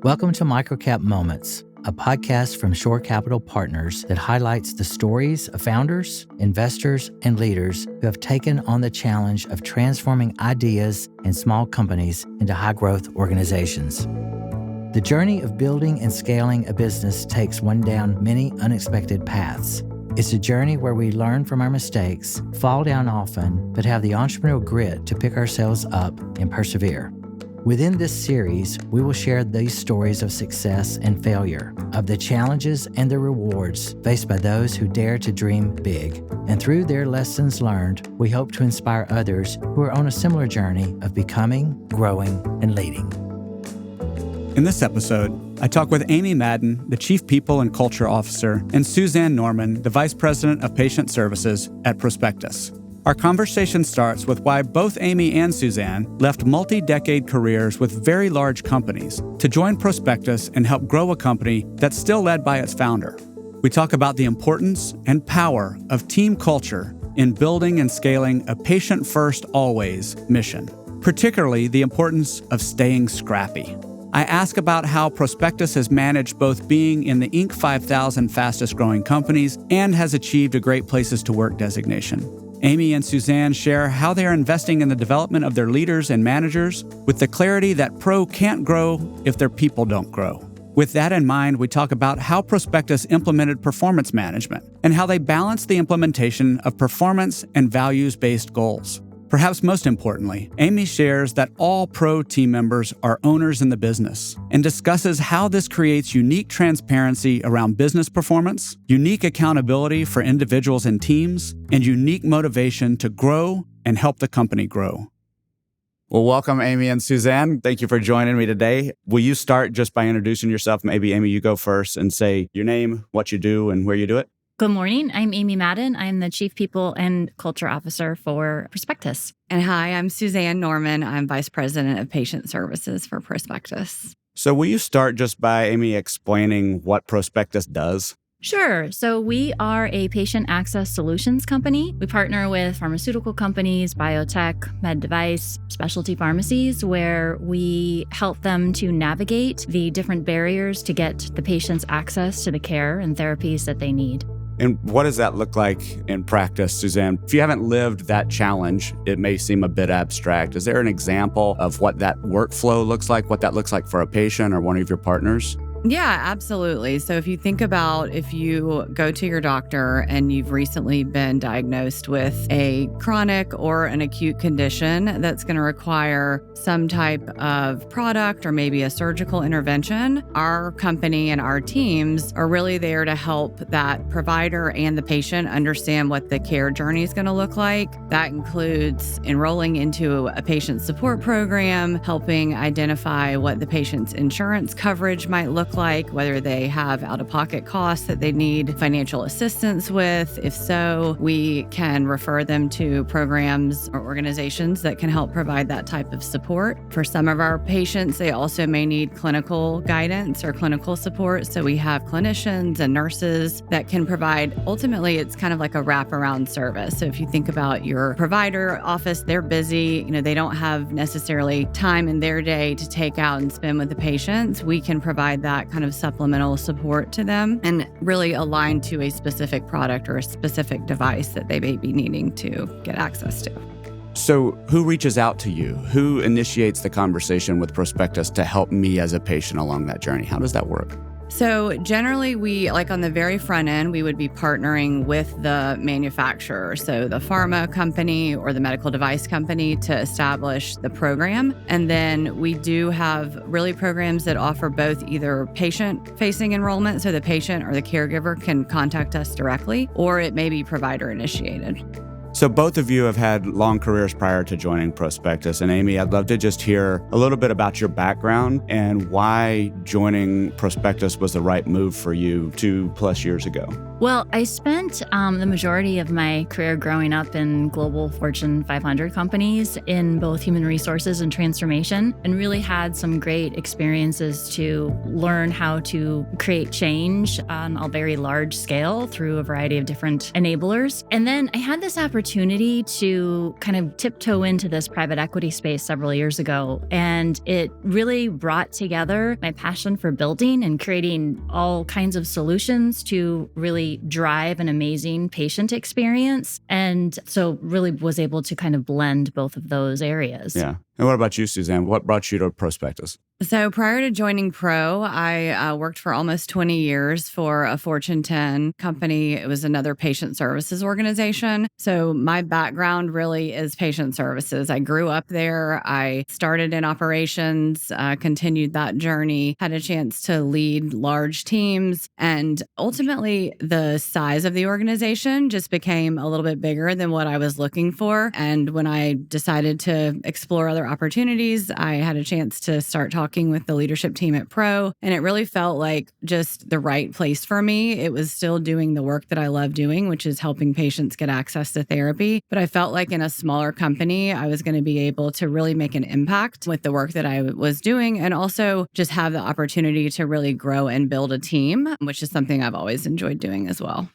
Welcome to Microcap Moments, a podcast from Shore Capital Partners that highlights the stories of founders, investors, and leaders who have taken on the challenge of transforming ideas and small companies into high-growth organizations. The journey of building and scaling a business takes one down many unexpected paths. It's a journey where we learn from our mistakes, fall down often, but have the entrepreneurial grit to pick ourselves up and persevere. Within this series, we will share these stories of success and failure, of the challenges and the rewards faced by those who dare to dream big. And through their lessons learned, we hope to inspire others who are on a similar journey of becoming, growing, and leading. In this episode, I talk with Amy Madden, the Chief People and Culture Officer, and Suzanne Norman, the Vice President of Patient Services at PRO-spectus. Our conversation starts with why both Amy and Suzanne left multi-decade careers with very large companies to join PRO-spectus and help grow a company that's still led by its founder. We talk about the importance and power of team culture in building and scaling a patient-first always mission, particularly the importance of staying scrappy. I ask about how PRO-spectus has managed both being in the Inc. 5000 fastest growing companies and has achieved a Great Places to Work designation. Amy and Suzanne share how they are investing in the development of their leaders and managers with the clarity that Pro can't grow if their people don't grow. With that in mind, we talk about how PRO-spectus implemented performance management and how they balance the implementation of performance and values-based goals. Perhaps most importantly, Amy shares that all Pro team members are owners in the business and discusses how this creates unique transparency around business performance, unique accountability for individuals and teams, and unique motivation to grow and help the company grow. Well, welcome, Amy and Suzanne. Thank you for joining me today. Will you start just by introducing yourself? Maybe, Amy, you go first and say your name, what you do, and where you do it. Good morning. I'm Amy Madden. I'm the Chief People and Culture Officer for PRO-spectus. And hi, I'm Suzanne Norman. I'm Vice President of Patient Services for PRO-spectus. So will you start just by, Amy, explaining what PRO-spectus does? Sure. So we are a patient access solutions company. We partner with pharmaceutical companies, biotech, med device, specialty pharmacies, where we help them to navigate the different barriers to get the patients access to the care and therapies that they need. And what does that look like in practice, Suzanne? If you haven't lived that challenge, it may seem a bit abstract. Is there an example of what that workflow looks like, what that looks like for a patient or one of your partners? Yeah, absolutely. So if you think about if you go to your doctor and you've recently been diagnosed with a chronic or an acute condition that's going to require some type of product or maybe a surgical intervention, our company and our teams are really there to help that provider and the patient understand what the care journey is going to look like. That includes enrolling into a patient support program, helping identify what the patient's insurance coverage might look like, whether they have out-of-pocket costs that they need financial assistance with. If so, we can refer them to programs or organizations that can help provide that type of support. For some of our patients, they also may need clinical guidance or clinical support. So we have clinicians and nurses that can provide, ultimately, it's kind of like a wraparound service. So if you think about your provider office, they're busy, they don't have necessarily time in their day to take out and spend with the patients. We can provide that kind of supplemental support to them and really align to a specific product or a specific device that they may be needing to get access to. So who reaches out to you? Who initiates the conversation with PRO-spectus to help me as a patient along that journey? How does that work? So generally we, like on the very front end, we would be partnering with the manufacturer, so the pharma company or the medical device company, to establish the program. And then we do have really programs that offer both either patient-facing enrollment, so the patient or the caregiver can contact us directly, or it may be provider-initiated. So both of you have had long careers prior to joining PRO-spectus. And Amy, I'd love to just hear a little bit about your background and why joining PRO-spectus was the right move for you 2+ years ago. Well, I spent the majority of my career growing up in global Fortune 500 companies in both human resources and transformation, and really had some great experiences to learn how to create change on a very large scale through a variety of different enablers. And then I had this opportunity to kind of tiptoe into this private equity space several years ago, and it really brought together my passion for building and creating all kinds of solutions to really drive an amazing patient experience. And so really was able to kind of blend both of those areas. Yeah. And what about you, Suzanne? What brought you to PRO-spectus? So prior to joining Pro, I worked for almost 20 years for a Fortune 10 company. It was another patient services organization. So my background really is patient services. I grew up there. I started in operations, continued that journey, had a chance to lead large teams. And ultimately, the size of the organization just became a little bit bigger than what I was looking for. And when I decided to explore other opportunities, I had a chance to start talking with the leadership team at Pro, and it really felt like just the right place for me. It was still doing the work that I love doing, which is helping patients get access to therapy. But I felt like in a smaller company, I was going to be able to really make an impact with the work that I was doing, and also just have the opportunity to really grow and build a team, which is something I've always enjoyed doing as well.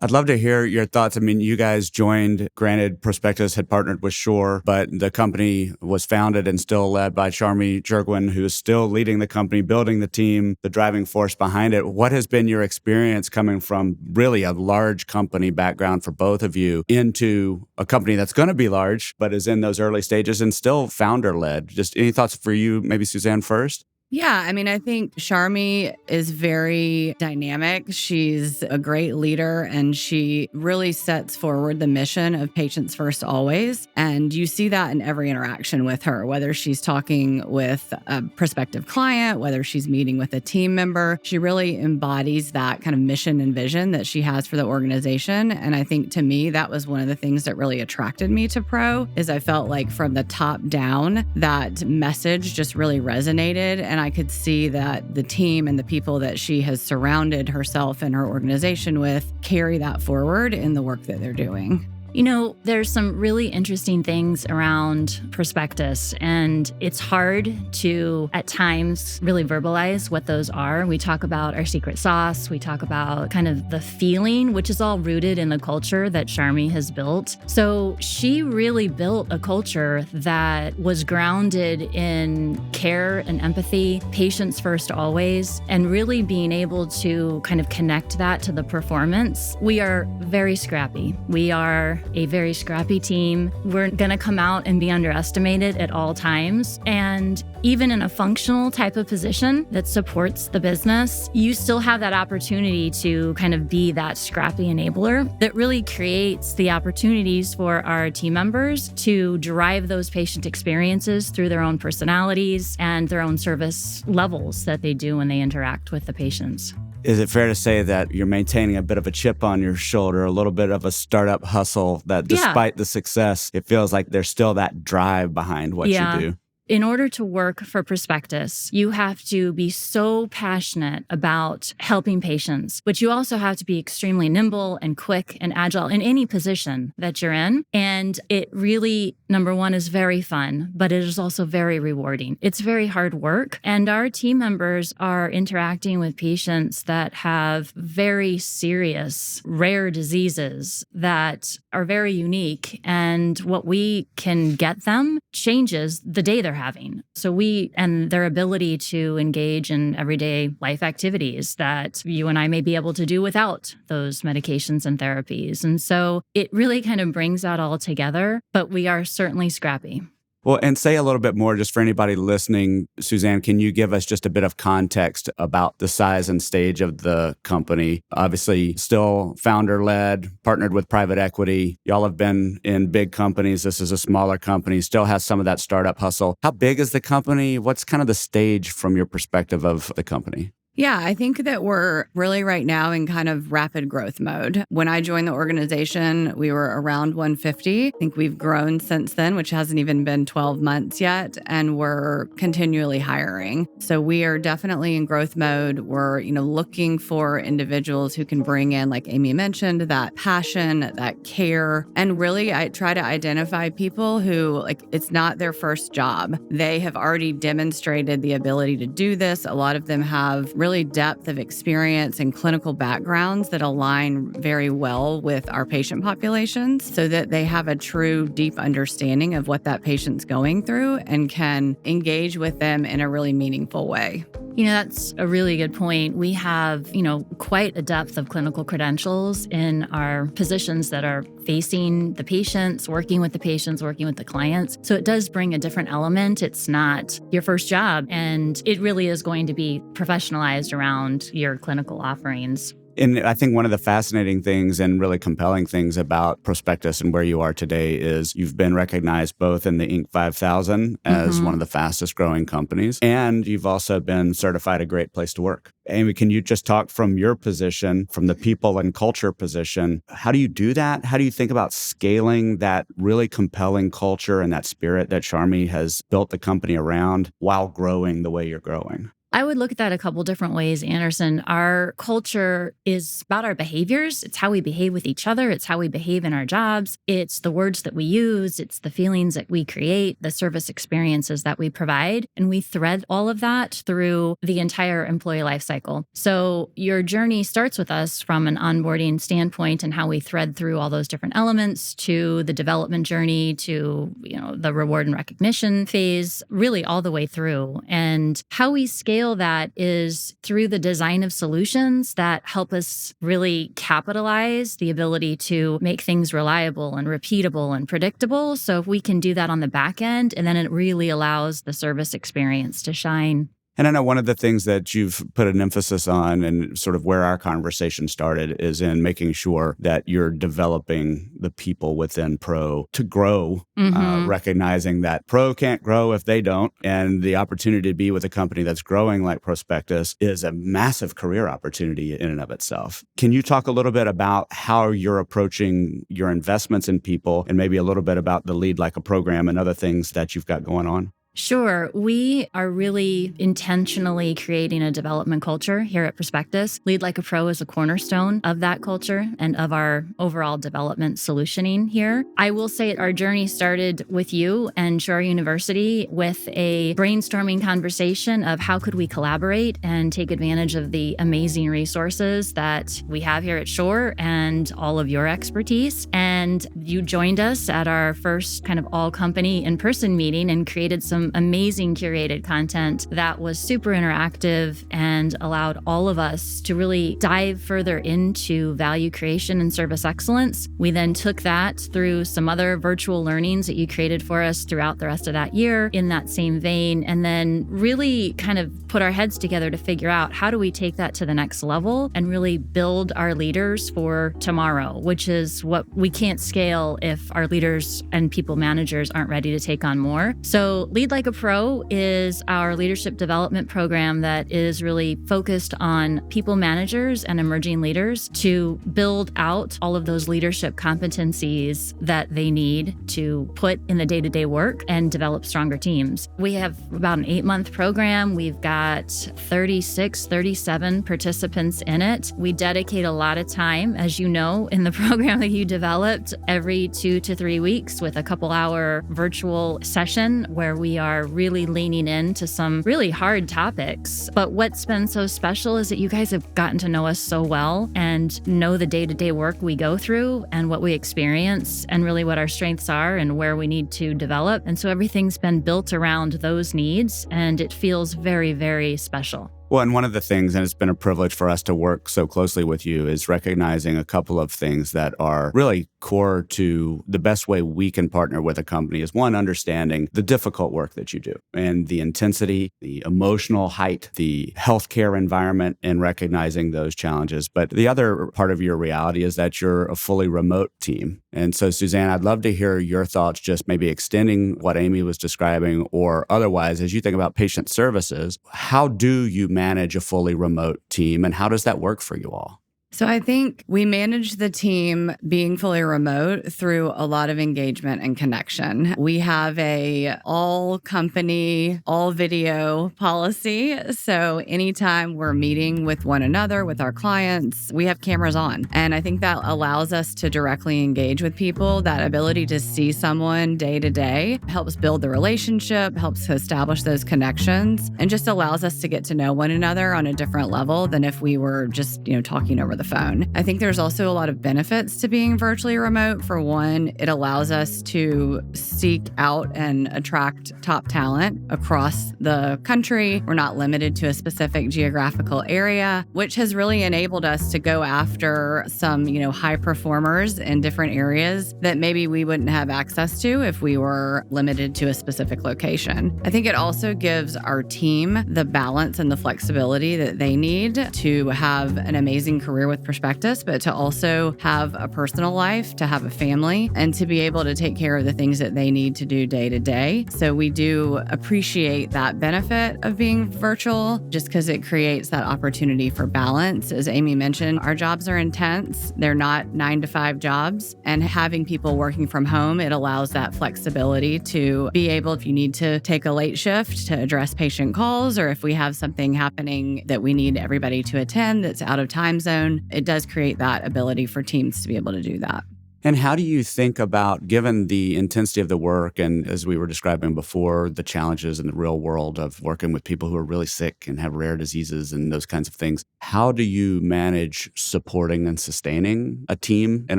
I'd love to hear your thoughts. I mean, you guys joined, granted, PRO-spectus had partnered with Shore, but the company was founded and still led by Sharmi Jurgwin, who is still leading the company, building the team, the driving force behind it. What has been your experience coming from really a large company background for both of you into a company that's going to be large, but is in those early stages and still founder-led? Just any thoughts for you, maybe Suzanne first? Yeah, I mean, I think Sharmi is very dynamic. She's a great leader, and she really sets forward the mission of patients first always. And you see that in every interaction with her, whether she's talking with a prospective client, whether she's meeting with a team member. She really embodies that kind of mission and vision that she has for the organization. And I think to me, that was one of the things that really attracted me to Pro, is I felt like from the top down, that message just really resonated. And I could see that the team and the people that she has surrounded herself and her organization with carry that forward in the work that they're doing. You know, there's some really interesting things around PRO-spectus, and it's hard to, at times, really verbalize what those are. We talk about our secret sauce. We talk about kind of the feeling, which is all rooted in the culture that Sharmi has built. So she really built a culture that was grounded in care and empathy, patients first always, and really being able to kind of connect that to the performance. We are very scrappy. We are a very scrappy team. We're going to come out and be underestimated at all times. And even in a functional type of position that supports the business, you still have that opportunity to kind of be that scrappy enabler that really creates the opportunities for our team members to drive those patient experiences through their own personalities and their own service levels that they do when they interact with the patients. Is it fair to say that you're maintaining a bit of a chip on your shoulder, a little bit of a startup hustle, that despite the success, it feels like there's still that drive behind what you do? In order to work for PRO-spectus, you have to be so passionate about helping patients, but you also have to be extremely nimble and quick and agile in any position that you're in. And it really, number one, is very fun, but it is also very rewarding. It's very hard work. And our team members are interacting with patients that have very serious, rare diseases that are very unique. And what we can get them changes the day they're having. So and their ability to engage in everyday life activities that you and I may be able to do without those medications and therapies. And so it really kind of brings that all together, but we are certainly scrappy. Well, and say a little bit more just for anybody listening. Suzanne, can you give us just a bit of context about the size and stage of the company? Obviously, still founder-led, partnered with private equity. Y'all have been in big companies. This is a smaller company, still has some of that startup hustle. How big is the company? What's kind of the stage from your perspective of the company? Yeah, I think that we're really right now in kind of rapid growth mode. When I joined the organization, we were around 150. I think we've grown since then, which hasn't even been 12 months yet, and we're continually hiring. So we are definitely in growth mode. We're, looking for individuals who can bring in, like Amy mentioned, that passion, that care. And really, I try to identify people who, it's not their first job. They have already demonstrated the ability to do this. A lot of them have really depth of experience and clinical backgrounds that align very well with our patient populations so that they have a true deep understanding of what that patient's going through and can engage with them in a really meaningful way. That's a really good point. We have, quite a depth of clinical credentials in our positions that are facing the patients, working with the patients, working with the clients. So it does bring a different element. It's not your first job, and it really is going to be professionalized around your clinical offerings. And I think one of the fascinating things and really compelling things about Pro-spectus and where you are today is you've been recognized both in the Inc. 5000 as one of the fastest growing companies, and you've also been certified a great place to work. Amy, can you just talk from your position, from the people and culture position? How do you do that? How do you think about scaling that really compelling culture and that spirit that Charmy has built the company around while growing the way you're growing? I would look at that a couple different ways, Anderson. Our culture is about our behaviors. It's how we behave with each other. It's how we behave in our jobs. It's the words that we use. It's the feelings that we create, the service experiences that we provide. And we thread all of that through the entire employee life cycle. So your journey starts with us from an onboarding standpoint and how we thread through all those different elements to the development journey to, the reward and recognition phase, really all the way through. And how we scale that is through the design of solutions that help us really capitalize the ability to make things reliable and repeatable and predictable. So if we can do that on the back end, and then it really allows the service experience to shine. And I know one of the things that you've put an emphasis on and sort of where our conversation started is in making sure that you're developing the people within Pro to grow, recognizing that Pro can't grow if they don't. And the opportunity to be with a company that's growing like Pro-spectus is a massive career opportunity in and of itself. Can you talk a little bit about how you're approaching your investments in people and maybe a little bit about the Lead Like a program and other things that you've got going on? Sure. We are really intentionally creating a development culture here at Pro-spectus. Lead Like a Pro is a cornerstone of that culture and of our overall development solutioning here. I will say our journey started with you and Shore University with a brainstorming conversation of how could we collaborate and take advantage of the amazing resources that we have here at Shore and all of your expertise. And you joined us at our first kind of all-company in-person meeting and created some amazing curated content that was super interactive and allowed all of us to really dive further into value creation and service excellence. We then took that through some other virtual learnings that you created for us throughout the rest of that year in that same vein, and then really kind of put our heads together to figure out how do we take that to the next level and really build our leaders for tomorrow, which is what we can't scale if our leaders and people managers aren't ready to take on more. So Lead Like a Pro is our leadership development program that is really focused on people managers and emerging leaders to build out all of those leadership competencies that they need to put in the day-to-day work and develop stronger teams. We have about an 8-month program. We've got 37 participants in it. We dedicate a lot of time, as you know, in the program that you developed every 2 to 3 weeks with a couple-hour virtual session where we are really leaning into some really hard topics. But what's been so special is that you guys have gotten to know us so well and know the day-to-day work we go through and what we experience and really what our strengths are and where we need to develop. And so everything's been built around those needs, and it feels very, very special. Well, and one of the things, and it's been a privilege for us to work so closely with you, is recognizing a couple of things that are really core to the best way we can partner with a company is one, understanding the difficult work that you do and the intensity, the emotional height, the healthcare environment, and recognizing those challenges. But the other part of your reality is that you're a fully remote team. And so, Suzanne, I'd love to hear your thoughts, just maybe extending what Amy was describing, or otherwise, as you think about patient services, how do you manage a fully remote team and how does that work for you all? So I think we manage the team being fully remote through a lot of engagement and connection. We have a all company, all video policy. So anytime we're meeting with one another, with our clients, we have cameras on. And I think that allows us to directly engage with people. That ability to see someone day to day helps build the relationship, helps to establish those connections, and just allows us to get to know one another on a different level than if we were just, talking over the phone. I think there's also a lot of benefits to being virtually remote. For one, it allows us to seek out and attract top talent across the country. We're not limited to a specific geographical area, which has really enabled us to go after some, high performers in different areas that maybe we wouldn't have access to if we were limited to a specific location. I think it also gives our team the balance and the flexibility that they need to have an amazing career with PRO-spectus, but to also have a personal life, to have a family, and to be able to take care of the things that they need to do day to day. So we do appreciate that benefit of being virtual, just because it creates that opportunity for balance. As Amy mentioned, our jobs are intense. They're not 9-to-5 jobs. And having people working from home, it allows that flexibility to be able, if you need to take a late shift to address patient calls, or if we have something happening that we need everybody to attend that's out of time zone, it does create that ability for teams to be able to do that. And how do you think about, given the intensity of the work and, as we were describing before, the challenges in the real world of working with people who are really sick and have rare diseases and those kinds of things, how do you manage supporting and sustaining a team in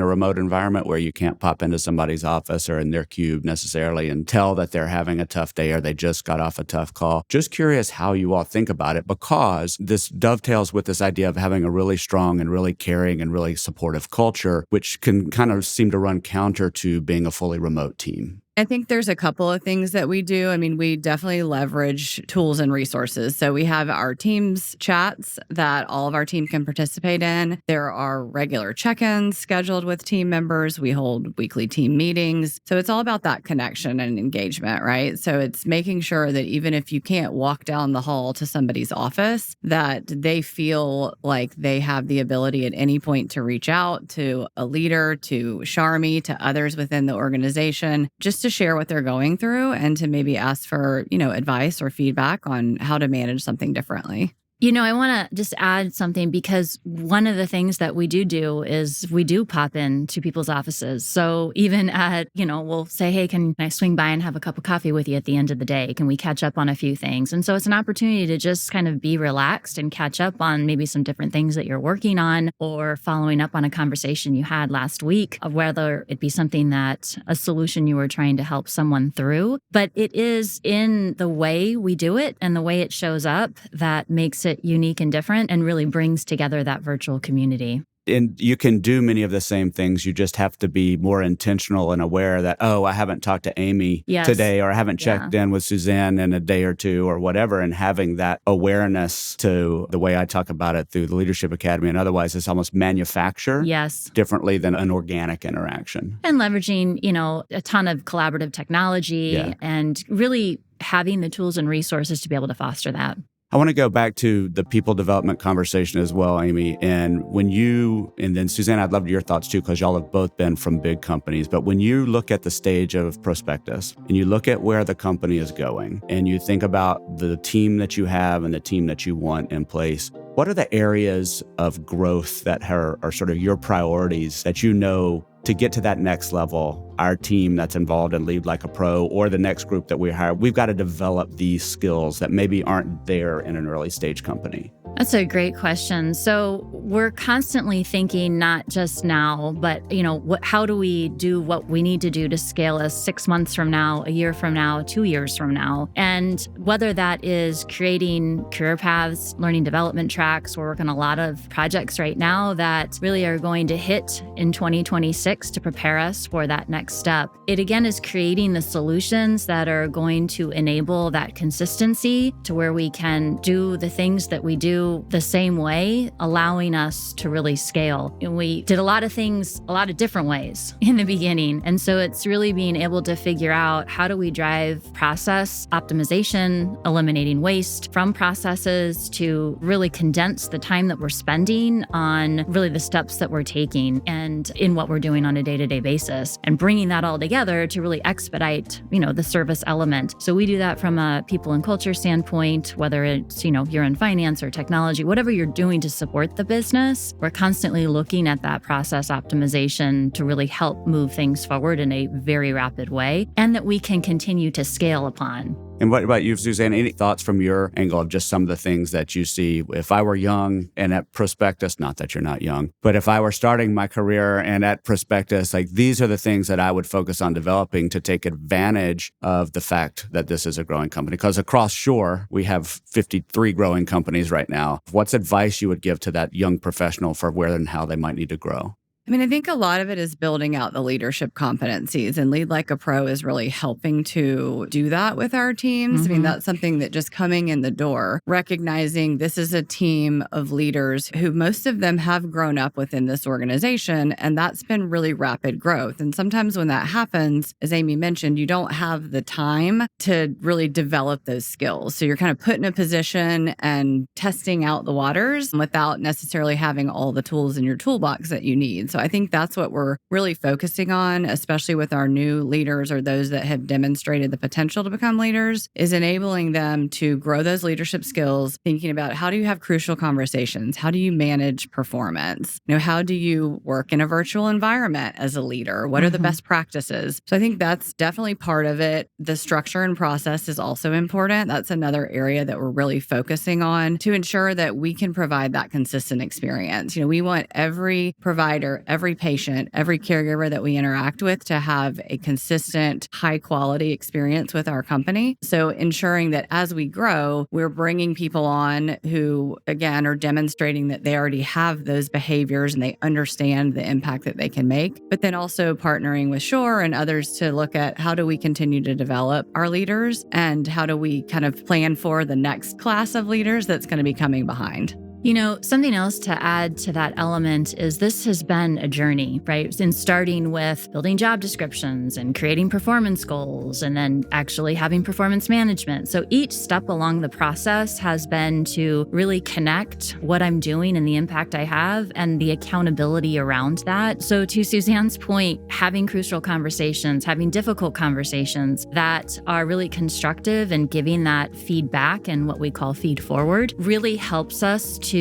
a remote environment where you can't pop into somebody's office or in their cube necessarily and tell that they're having a tough day or they just got off a tough call? Just curious how you all think about it, because this dovetails with this idea of having a really strong and really caring and really supportive culture, which can kind of seem to run counter to being a fully remote team. I think there's a couple of things that we do. I mean, we definitely leverage tools and resources. So we have our Teams chats that all of our team can participate in. There are regular check-ins scheduled with team members. We hold weekly team meetings. So it's all about that connection and engagement, right? So it's making sure that even if you can't walk down the hall to somebody's office, that they feel like they have the ability at any point to reach out to a leader, to Sharmi, to others within the organization, just to share what they're going through and to maybe ask for, advice or feedback on how to manage something differently. I want to just add something, because one of the things that we do is we do pop into people's offices. So even at, we'll say, hey, can I swing by and have a cup of coffee with you at the end of the day? Can we catch up on a few things? And so it's an opportunity to just kind of be relaxed and catch up on maybe some different things that you're working on, or following up on a conversation you had last week of whether it be something that a solution you were trying to help someone through. But it is in the way we do it and the way it shows up that makes it unique and different and really brings together that virtual community. And you can do many of the same things. You just have to be more intentional and aware that, I haven't talked to Amy today, or I haven't checked in with Suzanne in a day or two or whatever. And having that awareness, to the way I talk about it through the Leadership Academy and otherwise, is almost manufacture differently than an organic interaction. And leveraging, a ton of collaborative technology and really having the tools and resources to be able to foster that. I want to go back to the people development conversation as well, Amy. And and then Suzanne, I'd love your thoughts too, because y'all have both been from big companies. But when you look at the stage of PRO-spectus and you look at where the company is going and you think about the team that you have and the team that you want in place, what are the areas of growth that are sort of your priorities that to get to that next level, our team that's involved in Lead Like a Pro, or the next group that we hire, we've got to develop these skills that maybe aren't there in an early stage company? That's a great question. So we're constantly thinking, not just now, but how do we do what we need to do to scale us 6 months from now, a year from now, 2 years from now? And whether that is creating career paths, learning development tracks, we're working on a lot of projects right now that really are going to hit in 2026 to prepare us for that next step. It again is creating the solutions that are going to enable that consistency to where we can do the things that we do do the same way, allowing us to really scale. And we did a lot of things, a lot of different ways in the beginning. And so it's really being able to figure out how do we drive process optimization, eliminating waste from processes to really condense the time that we're spending on really the steps that we're taking and in what we're doing on a day-to-day basis, and bringing that all together to really expedite, the service element. So we do that from a people and culture standpoint, whether it's, you're in finance or technology, whatever you're doing to support the business, we're constantly looking at that process optimization to really help move things forward in a very rapid way, and that we can continue to scale upon. And what about you, Suzanne? Any thoughts from your angle of just some of the things that you see? If I were young and at Prospectus, not that you're not young, but if I were starting my career and at Prospectus, like these are the things that I would focus on developing to take advantage of the fact that this is a growing company. Because across shore, we have 53 growing companies right now. What's advice you would give to that young professional for where and how they might need to grow? I think a lot of it is building out the leadership competencies, and Lead Like a Pro is really helping to do that with our teams. That's something that just coming in the door, recognizing this is a team of leaders who most of them have grown up within this organization, and that's been really rapid growth. And sometimes when that happens, as Amy mentioned, you don't have the time to really develop those skills. So you're kind of put in a position and testing out the waters without necessarily having all the tools in your toolbox that you need. So I think that's what we're really focusing on, especially with our new leaders or those that have demonstrated the potential to become leaders, is enabling them to grow those leadership skills, thinking about how do you have crucial conversations? How do you manage performance? How do you work in a virtual environment as a leader? What are the best practices? So I think that's definitely part of it. The structure and process is also important. That's another area that we're really focusing on to ensure that we can provide that consistent experience. We want every provider, every patient, every caregiver that we interact with to have a consistent, high quality experience with our company. So ensuring that as we grow, we're bringing people on who, again, are demonstrating that they already have those behaviors and they understand the impact that they can make, but then also partnering with Shore and others to look at how do we continue to develop our leaders and how do we kind of plan for the next class of leaders that's going to be coming behind. Something else to add to that element is this has been a journey, right? In starting with building job descriptions and creating performance goals and then actually having performance management. So each step along the process has been to really connect what I'm doing and the impact I have and the accountability around that. So to Suzanne's point, having crucial conversations, having difficult conversations that are really constructive and giving that feedback and what we call feed forward really helps us to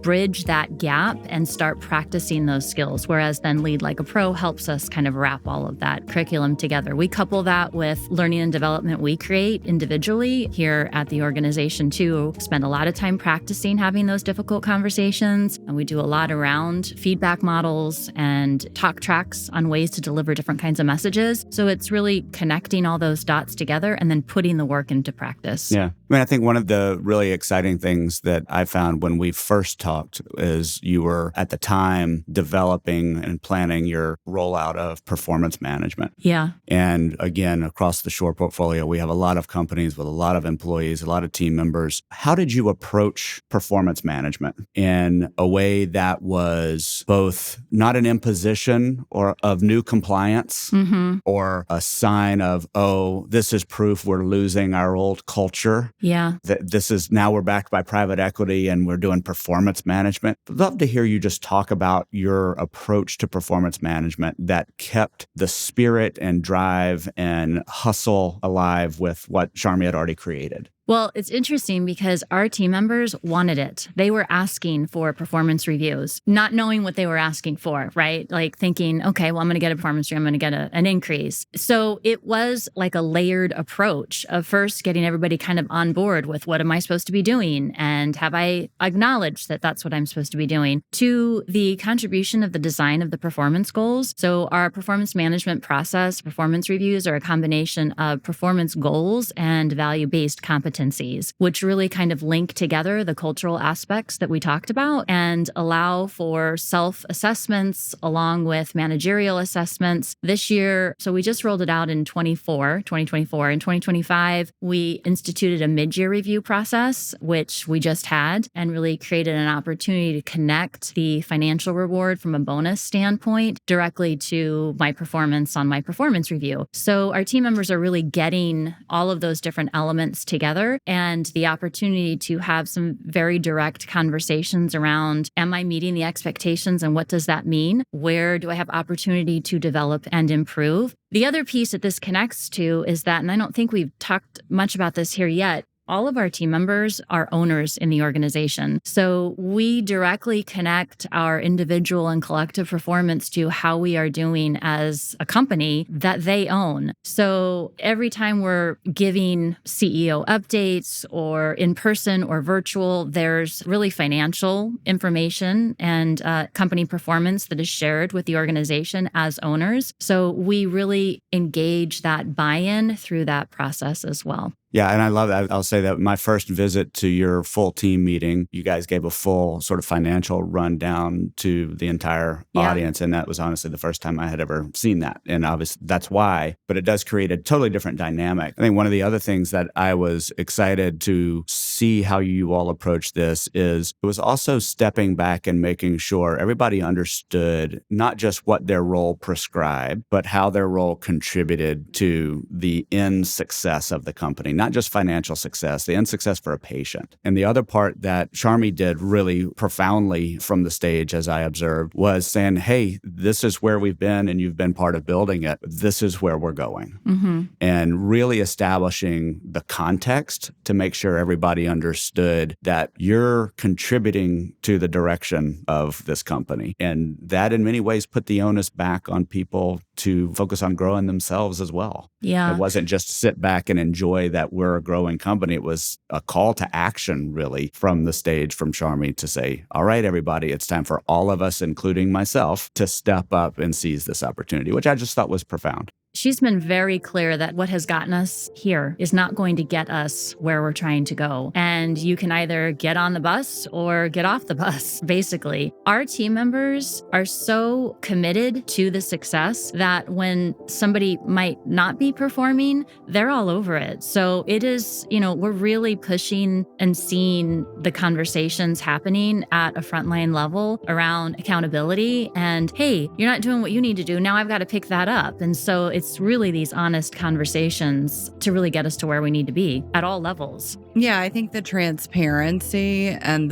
bridge that gap and start practicing those skills. Whereas then Lead Like a Pro helps us kind of wrap all of that curriculum together. We couple that with learning and development we create individually here at the organization too. Spend a lot of time practicing having those difficult conversations. And we do a lot around feedback models and talk tracks on ways to deliver different kinds of messages. So it's really connecting all those dots together and then putting the work into practice. Yeah. I think one of the really exciting things that I found when we first talked is you were at the time developing and planning your rollout of performance management. Yeah. And again, across the Shore portfolio, we have a lot of companies with a lot of employees, a lot of team members. How did you approach performance management in a way that was both not an imposition or of new compliance or a sign of, oh, this is proof we're losing our old culture? Yeah. This is now we're backed by private equity and we're doing performance management. I'd love to hear you just talk about your approach to performance management that kept the spirit and drive and hustle alive with what Sharmi had already created. Well, it's interesting because our team members wanted it. They were asking for performance reviews, not knowing what they were asking for, right? Like thinking, okay, well, I'm going to get a performance review. I'm going to get an increase. So it was like a layered approach of first getting everybody kind of on board with what am I supposed to be doing? And have I acknowledged that that's what I'm supposed to be doing? To the contribution of the design of the performance goals. So our performance management process, performance reviews are a combination of performance goals and value-based competition competencies, which really kind of link together the cultural aspects that we talked about and allow for self-assessments along with managerial assessments. This year, so we just rolled it out in 2024. In 2025, we instituted a mid-year review process, which we just had, and really created an opportunity to connect the financial reward from a bonus standpoint directly to my performance on my performance review. So our team members are really getting all of those different elements together and the opportunity to have some very direct conversations around, am I meeting the expectations and what does that mean? Where do I have opportunity to develop and improve? The other piece that this connects to is that, and I don't think we've talked much about this here yet, all of our team members are owners in the organization. So we directly connect our individual and collective performance to how we are doing as a company that they own. So every time we're giving CEO updates or in person or virtual, there's really financial information and company performance that is shared with the organization as owners. So we really engage that buy-in through that process as well. Yeah, and I love that. I'll say that my first visit to your full team meeting, you guys gave a full sort of financial rundown to the entire audience. And that was honestly the first time I had ever seen that. And obviously that's why, but it does create a totally different dynamic. I think one of the other things that I was excited to see how you all approach this is it was also stepping back and making sure everybody understood not just what their role prescribed, but how their role contributed to the end success of the company. Not just financial success, the end success for a patient. And the other part that Charmy did really profoundly from the stage, as I observed, was saying, hey, this is where we've been and you've been part of building it. This is where we're going. Mm-hmm. And really establishing the context to make sure everybody understood that you're contributing to the direction of this company. And that in many ways put the onus back on people to focus on growing themselves as well. Yeah. It wasn't just sit back and enjoy that we're a growing company. It was a call to action, really, from the stage from Charmy to say, all right, everybody, it's time for all of us, including myself, to step up and seize this opportunity, which I just thought was profound. She's been very clear that what has gotten us here is not going to get us where we're trying to go. And you can either get on the bus or get off the bus, basically. Our team members are so committed to the success that when somebody might not be performing, they're all over it. So it is, we're really pushing and seeing the conversations happening at a frontline level around accountability and, hey, you're not doing what you need to do. Now I've got to pick that up. And so it's really these honest conversations to really get us to where we need to be at all levels. Yeah, I think the transparency and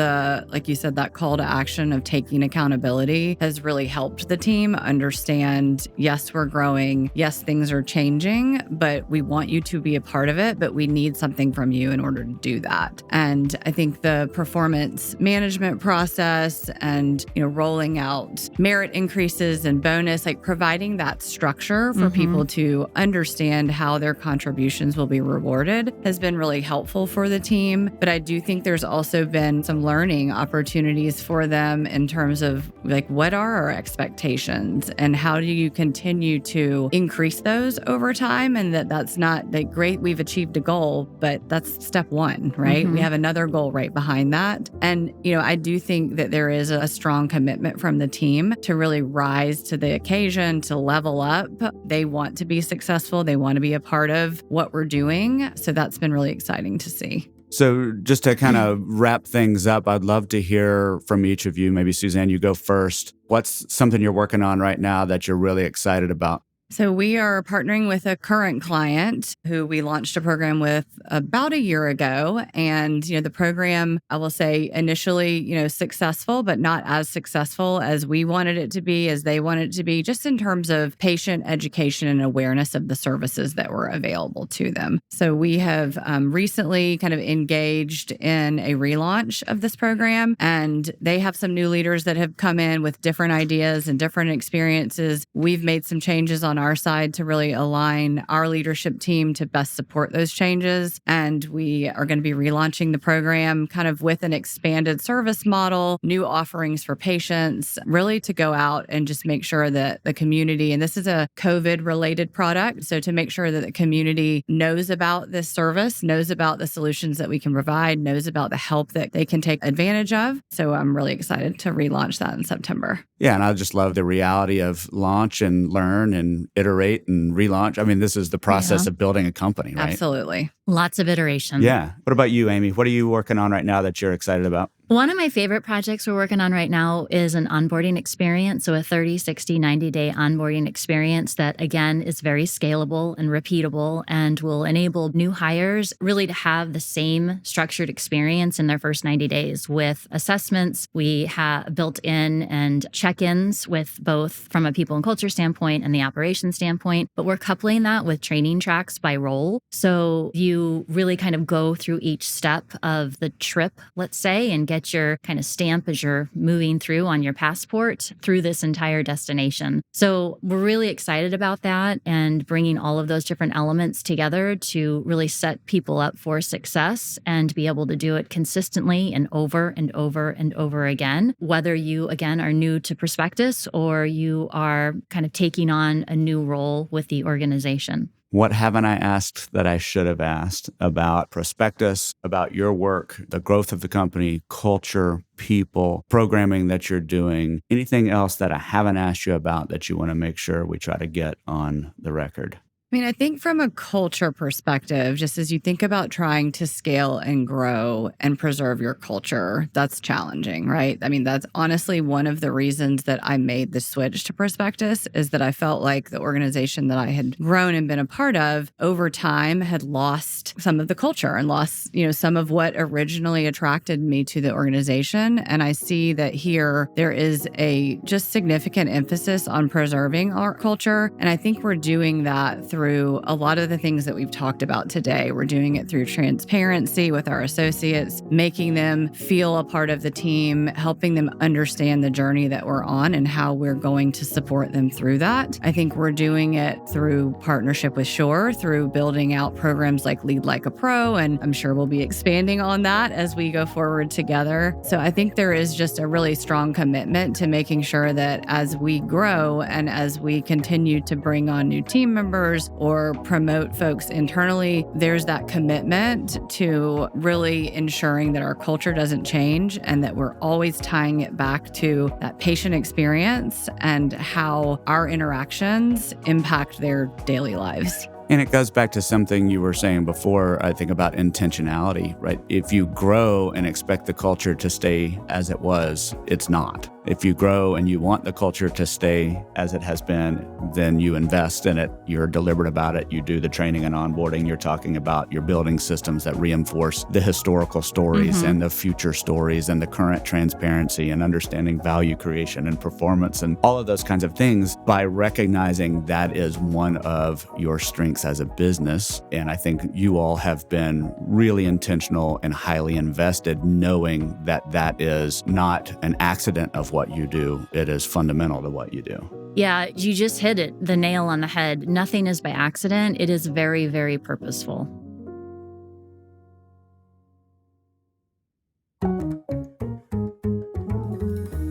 like you said, that call to action of taking accountability has really helped the team understand, yes, we're growing. Yes, things are changing, but we want you to be a part of it, but we need something from you in order to do that. And I think the performance management process and, rolling out merit increases and bonus, like providing that structure for people to understand how their contributions will be rewarded has been really helpful for the team. But I do think there's also been some learning opportunities for them in terms of like, what are our expectations and how do you continue to increase those over time? And that's not like, great, we've achieved a goal, but that's step one, right? We have another goal right behind that. And, I do think that there is a strong commitment from the team to really rise to the occasion, to level up. They want to be successful. They want to be a part of what we're doing. So that's been really exciting to see. So just to kind of wrap things up, I'd love to hear from each of you. Maybe Suzanne, you go first. What's something you're working on right now that you're really excited about? So we are partnering with a current client who we launched a program with about a year ago. And, the program, I will say initially, successful, but not as successful as we wanted it to be, as they wanted it to be, just in terms of patient education and awareness of the services that were available to them. So we have recently kind of engaged in a relaunch of this program, and they have some new leaders that have come in with different ideas and different experiences. We've made some changes on on our side to really align our leadership team to best support those changes. And we are going to be relaunching the program kind of with an expanded service model, new offerings for patients, really to go out and just make sure that the community, and this is a COVID-related product, so to make sure that the community knows about this service, knows about the solutions that we can provide, knows about the help that they can take advantage of. So I'm really excited to relaunch that in September. Yeah, and I just love the reality of launch and learn and iterate and relaunch. I mean, this is the process of building a company, right? Absolutely. Lots of iteration. Yeah. What about you, Amy? What are you working on right now that you're excited about? One of my favorite projects we're working on right now is an onboarding experience. So a 30, 60, 90-day onboarding experience that, again, is very scalable and repeatable and will enable new hires really to have the same structured experience in their first 90 days with assessments. We have built in and check-ins with both from a people and culture standpoint and the operations standpoint, but we're coupling that with training tracks by role. So you really kind of go through each step of the trip, let's say, and get your kind of stamp as you're moving through on your passport through this entire destination. So we're really excited about that and bringing all of those different elements together to really set people up for success and be able to do it consistently and over and over and over again, whether you, again, are new to PRO-spectus or you are kind of taking on a new role with the organization. What haven't I asked that I should have asked about PRO-spectus, about your work, the growth of the company, culture, people, programming that you're doing, anything else that I haven't asked you about that you want to make sure we try to get on the record? I mean, I think from a culture perspective, just as you think about trying to scale and grow and preserve your culture, that's challenging, right? I mean, that's honestly one of the reasons that I made the switch to PRO-spectus is that I felt like the organization that I had grown and been a part of over time had lost some of the culture and lost, some of what originally attracted me to the organization. And I see that here there is a just significant emphasis on preserving our culture. And I think we're doing that through a lot of the things that we've talked about today. We're doing it through transparency with our associates, making them feel a part of the team, helping them understand the journey that we're on and how we're going to support them through that. I think we're doing it through partnership with Shore, through building out programs like Lead Like a Pro, and I'm sure we'll be expanding on that as we go forward together. So I think there is just a really strong commitment to making sure that as we grow and as we continue to bring on new team members or promote folks internally, there's that commitment to really ensuring that our culture doesn't change and that we're always tying it back to that patient experience and how our interactions impact their daily lives. And it goes back to something you were saying before, I think, about intentionality, right? If you grow and expect the culture to stay as it was, it's not. If you grow and you want the culture to stay as it has been, then you invest in it. You're deliberate about it. You do the training and onboarding. You're talking about you're building systems that reinforce the historical stories and the future stories and the current transparency and understanding value creation and performance and all of those kinds of things by recognizing that is one of your strengths as a business. And I think you all have been really intentional and highly invested knowing that that is not an accident of what you do. It is fundamental to what you do. Yeah, you just hit it, the nail on the head. Nothing is by accident. It is very, very purposeful.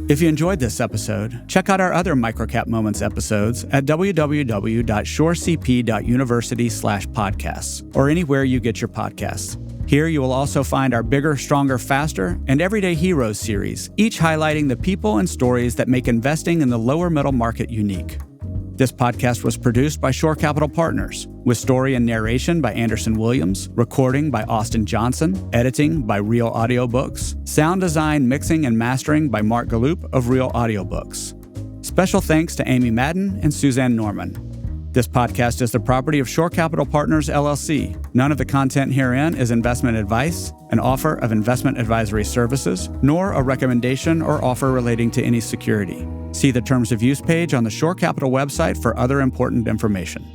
If you enjoyed this episode, check out our other Microcap Moments episodes at www.shorecp.university/podcasts or anywhere you get your podcasts. Here you will also find our Bigger, Stronger, Faster and Everyday Heroes series, each highlighting the people and stories that make investing in the lower middle market unique. This podcast was produced by Shore Capital Partners, with story and narration by Anderson Williams, recording by Austin Johnson, editing by Real Audiobooks, sound design, mixing, and mastering by Mark Galloop of Real Audiobooks. Special thanks to Amy Madden and Suzanne Norman. This podcast is the property of Shore Capital Partners, LLC. None of the content herein is investment advice, an offer of investment advisory services, nor a recommendation or offer relating to any security. See the Terms of Use page on the Shore Capital website for other important information.